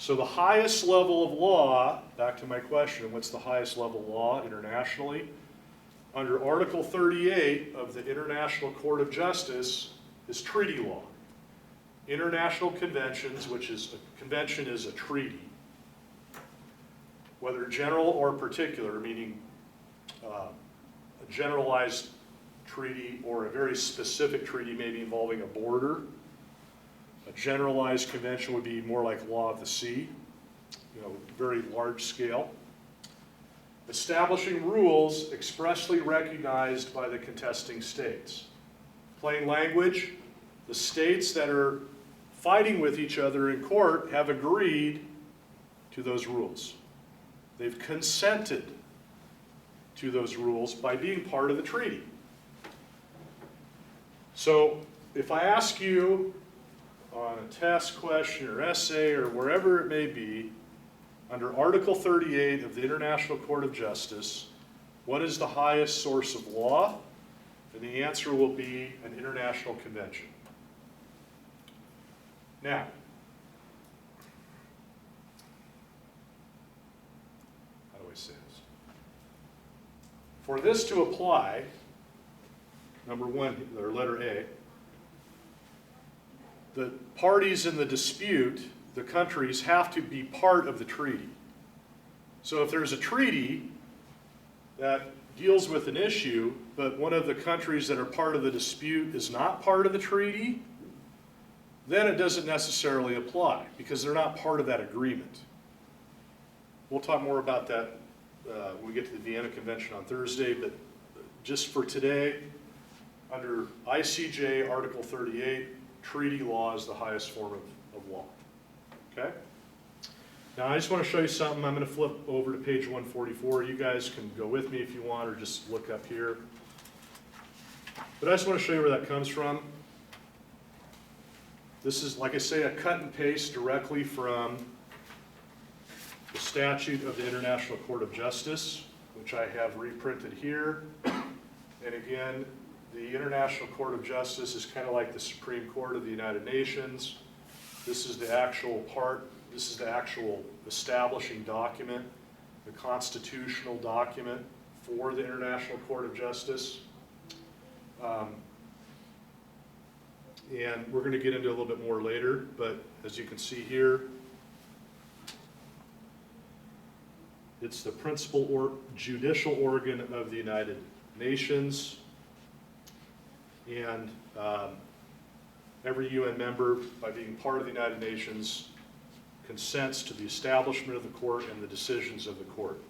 So the highest level of law, back to my question, what's the highest level law internationally? Under Article 38 of the International Court of Justice is treaty law. International conventions, which is a convention is a treaty, whether general or particular, meaning a generalized treaty or a very specific treaty maybe involving a border. A generalized convention would be more like law of the sea, very large scale. Establishing rules expressly recognized by the contesting states. Plain language, the states that are fighting with each other in court have agreed to those rules. They've consented to those rules by being part of the treaty. So if I ask you on a test question or essay or wherever it may be, under Article 38 of the International Court of Justice, what is the highest source of law? And the answer will be an international convention. Now, how do I say this? For this to apply, number one, or letter A, the parties in the dispute, the countries, have to be part of the treaty. So if there's a treaty that deals with an issue, but one of the countries that are part of the dispute is not part of the treaty, then it doesn't necessarily apply because they're not part of that agreement. We'll talk more about that when we get to the Vienna Convention on Thursday, but just for today, under ICJ Article 38, treaty law is the highest form of law. Okay? Now I just want to show you something. I'm going to flip over to page 144. You guys can go with me if you want or just look up here. But I just want to show you where that comes from. This is, like I say, a cut and paste directly from the statute of the International Court of Justice, which I have reprinted here. And again, the International Court of Justice is kind of like the Supreme Court of the United Nations. This is the actual part, this is the actual establishing document, the constitutional document for the International Court of Justice. And we're going to get into a little bit more later, but as you can see here, it's the principal or judicial organ of the United Nations. And every UN member, by being part of the United Nations, consents to the establishment of the court and the decisions of the court.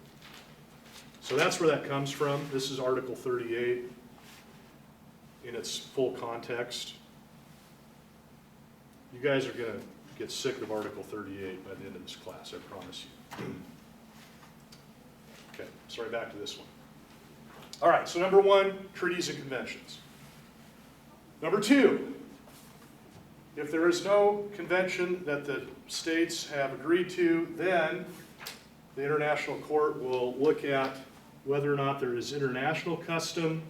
So that's where that comes from. This is Article 38 in its full context. You guys are going to get sick of Article 38 by the end of this class, I promise you. Okay, sorry, back to this one. All right, so number one, treaties and conventions. Number two, if there is no convention that the states have agreed to, then the International Court will look at whether or not there is international custom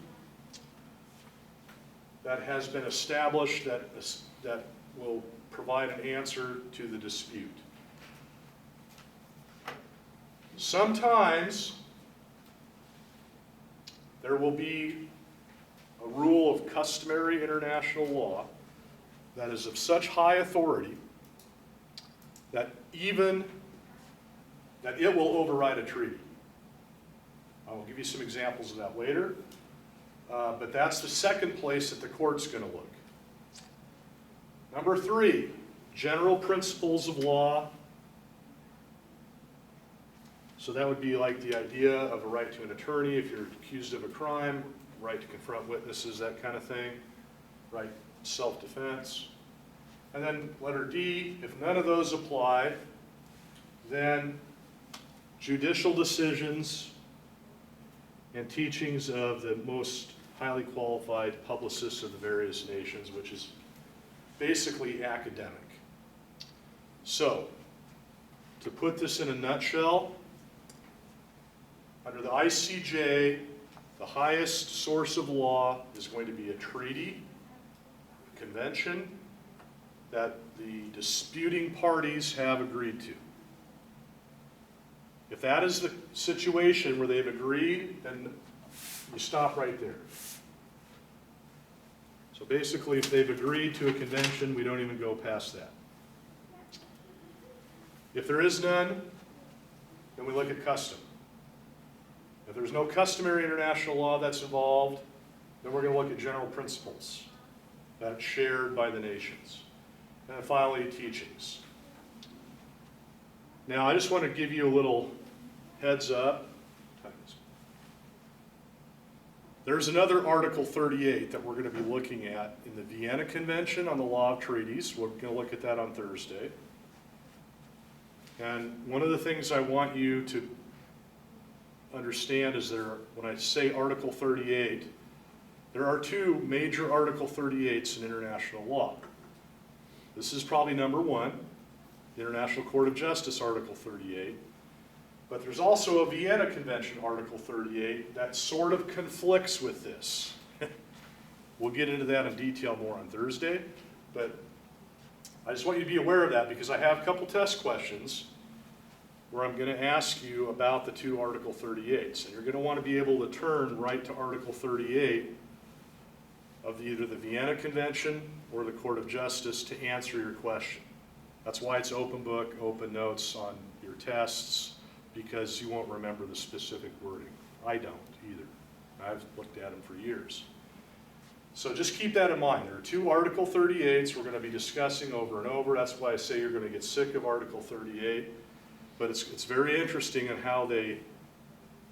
that has been established that will provide an answer to the dispute. Sometimes there will be a rule of customary international law that is of such high authority that it will override a treaty. I will give you some examples of that later, but that's the second place that the court's going to look. Number three, general principles of law. So that would be like the idea of a right to an attorney if you're accused of a crime, right to confront witnesses, that kind of thing, right to self-defense. And then letter D, if none of those apply, then judicial decisions and teachings of the most highly qualified publicists of the various nations, which is basically academic. So, to put this in a nutshell, under the ICJ, the highest source of law is going to be a treaty, a convention that the disputing parties have agreed to. If that is the situation where they've agreed, then you stop right there. So basically, if they've agreed to a convention, we don't even go past that. If there is none, then we look at custom. If there's no customary international law that's involved, then we're going to look at general principles that's shared by the nations. And then finally, teachings. Now, I just want to give you a little heads up. There's another Article 38 that we're going to be looking at in the Vienna Convention on the Law of Treaties. We're going to look at that on Thursday. And one of the things I want you to understand is when I say Article 38, there are two major Article 38s in international law. This is probably number one, the International Court of Justice, Article 38. But there's also a Vienna Convention, Article 38, that sort of conflicts with this. We'll get into that in detail more on Thursday, but I just want you to be aware of that because I have a couple test questions where I'm going to ask you about the two Article 38s. And you're going to want to be able to turn right to Article 38 of either the Vienna Convention or the Court of Justice to answer your question. That's why it's open book, open notes on your tests, because you won't remember the specific wording. I don't either. I've looked at them for years. So just keep that in mind. There are two Article 38s we're going to be discussing over and over. That's why I say you're going to get sick of Article 38. But it's very interesting in how they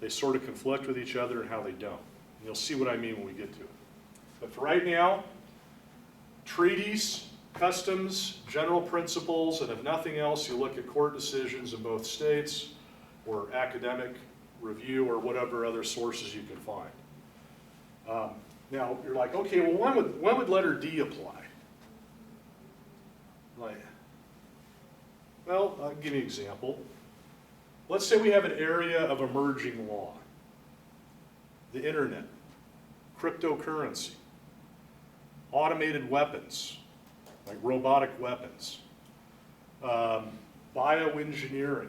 sort of conflict with each other and how they don't. And you'll see what I mean when we get to it. But for right now, treaties, customs, general principles, and if nothing else, you look at court decisions in both states or academic review or whatever other sources you can find. Now, you're like, okay, well, when would letter D apply? Well, I'll give you an example. Let's say we have an area of emerging law. The internet, cryptocurrency, automated weapons, like robotic weapons, bioengineering,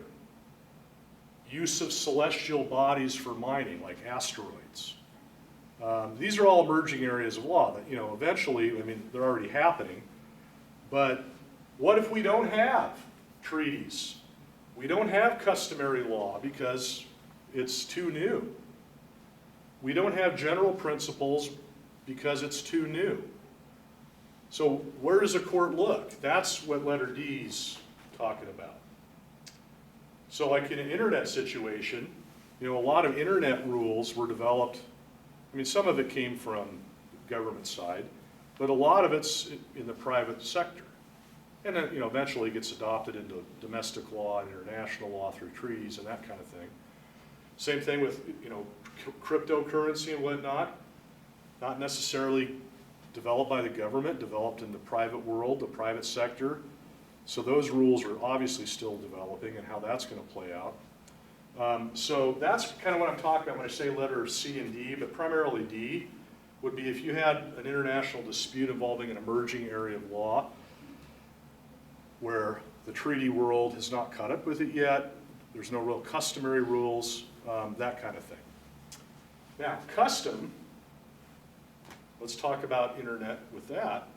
use of celestial bodies for mining, like asteroids. These are all emerging areas of law that, eventually, they're already happening. But what if we don't have treaties? We don't have customary law because it's too new. We don't have general principles because it's too new. So where does a court look? That's what letter D's talking about. So like in an internet situation, a lot of internet rules were developed. Some of it came from the government side, but a lot of it's in the private sector. And then, eventually it gets adopted into domestic law and international law through treaties and that kind of thing. Same thing with, cryptocurrency and whatnot. Not necessarily developed by the government, developed in the private world, the private sector. So those rules are obviously still developing and how that's going to play out. So that's kind of what I'm talking about when I say letter C and D, but primarily D would be if you had an international dispute involving an emerging area of law where the treaty world has not caught up with it yet, there's no real customary rules, that kind of thing. Now, custom, let's talk about internet with that.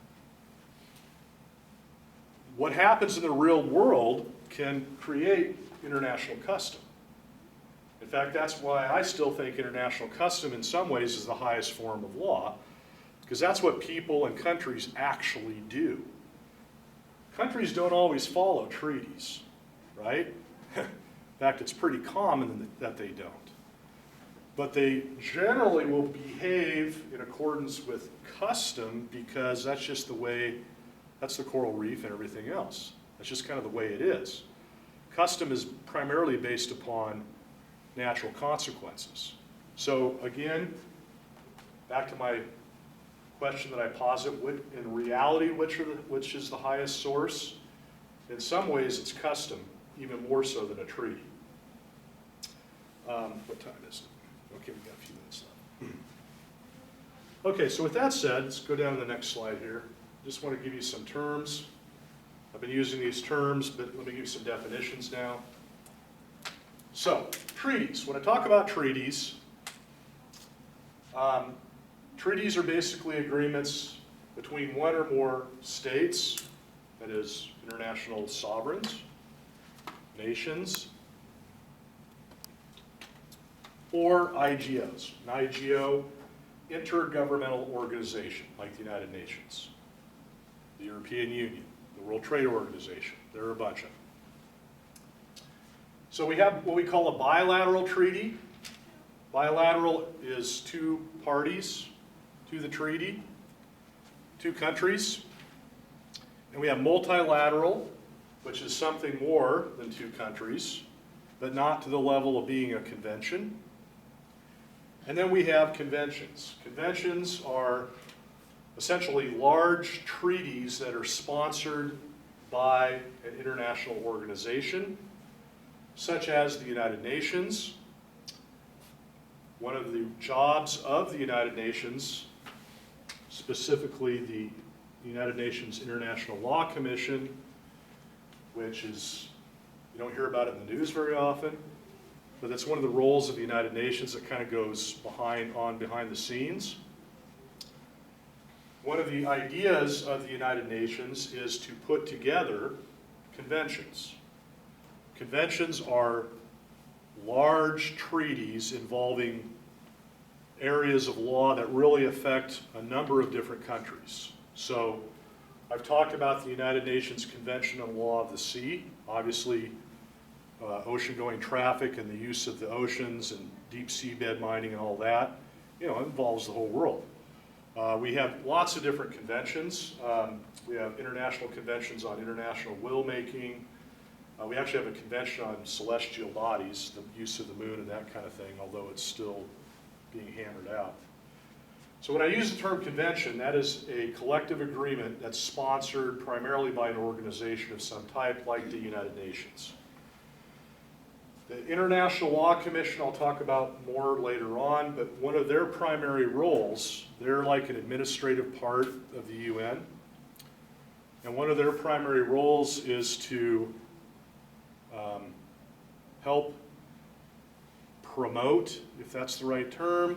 What happens in the real world can create international custom. In fact, that's why I still think international custom in some ways is the highest form of law, because that's what people and countries actually do. Countries don't always follow treaties, right? In fact, it's pretty common that they don't. But they generally will behave in accordance with custom because that's just the way, that's the coral reef and everything else. That's just kind of the way it is. Custom is primarily based upon natural consequences. So again, back to my question that I posit, in reality, which is the highest source? In some ways, it's custom, even more so than a treaty. What time is it? Okay, we've got a few minutes left. Okay, so with that said, let's go down to the next slide here. Just want to give you some terms. I've been using these terms, but let me give you some definitions now. So, treaties. When I talk about treaties, treaties are basically agreements between one or more states, that is, international sovereigns, nations, or IGOs. An IGO, intergovernmental organization, like the United Nations, the European Union, the World Trade Organization. There are a bunch of them. So we have what we call a bilateral treaty. Bilateral is two parties to the treaty, two countries. And we have multilateral, which is something more than two countries, but not to the level of being a convention. And then we have conventions. Conventions are essentially large treaties that are sponsored by an international organization, such as the United Nations. One of the jobs of the United Nations, specifically the United Nations International Law Commission, which is, you don't hear about it in the news very often, but that's one of the roles of the United Nations that kind of goes behind the scenes. One of the ideas of the United Nations is to put together conventions. Conventions are large treaties involving areas of law that really affect a number of different countries. So I've talked about the United Nations Convention on Law of the Sea, obviously ocean-going traffic and the use of the oceans and deep seabed mining and all that, you know, it involves the whole world. We have lots of different conventions. We have international conventions on international will-making. We actually have a convention on celestial bodies, the use of the moon and that kind of thing, although it's still being hammered out. So when I use the term convention, that is a collective agreement that's sponsored primarily by an organization of some type, like the United Nations. The International Law Commission I'll talk about more later on, but one of their primary roles, they're like an administrative part of the UN, and one of their primary roles is to help promote, if that's the right term,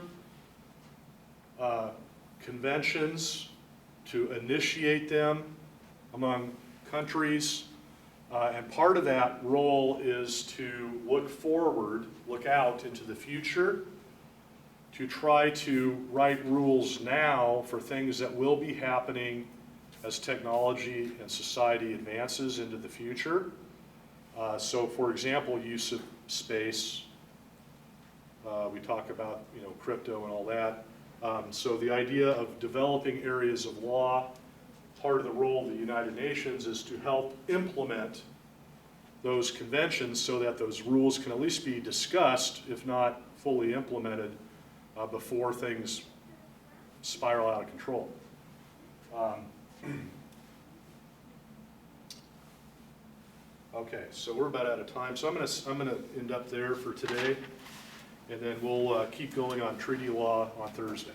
conventions, to initiate them among countries, and part of that role is to look forward, look out into the future, to try to write rules now for things that will be happening as technology and society advances into the future. So for example, use of space, we talk about, you know, crypto and all that. So the idea of developing areas of law, part of the role of the United Nations is to help implement those conventions so that those rules can at least be discussed, if not fully implemented, before things spiral out of control. Okay, so we're about out of time, so I'm gonna end up there for today, and then we'll keep going on treaty law on Thursday.